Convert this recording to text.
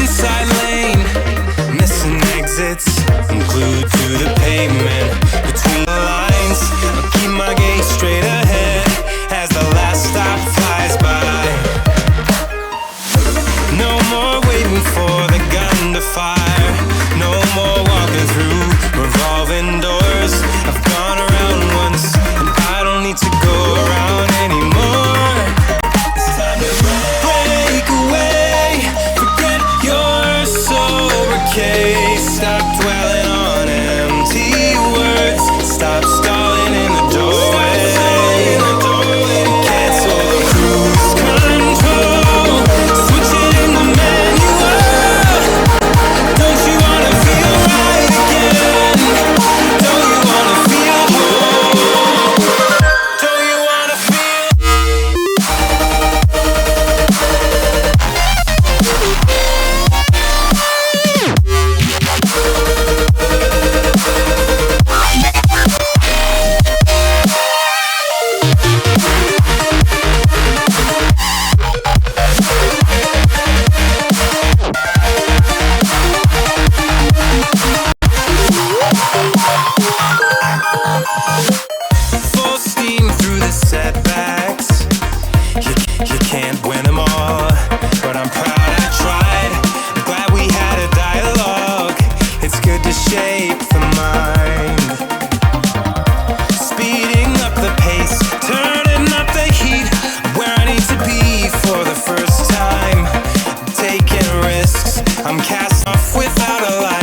inside lane, missing exits. I'm glued to the pavement between the lines. I'll keep my gaze straight ahead as the last stop flies by. No more waiting for the gun to fire. No more walking through revolving doors. I've gone around once and I don't need to go around anymore. It's time to break away. Forget your sober case. Stop dwelling on empty words. Stop stalling in the doorway. Cancel the cruise control. Switch it in the manual. Don't you wanna feel right again? Don't you wanna feel whole? Don't you wanna feel? Full steam through the setbacks. You can't win them all, but I'm proud I tried. I'm glad we had a dialogue. It's good to shape the mind. Speeding up the pace, turning up the heat. I'm where I need to be for the first time. Taking risks, I'm cast off without a light.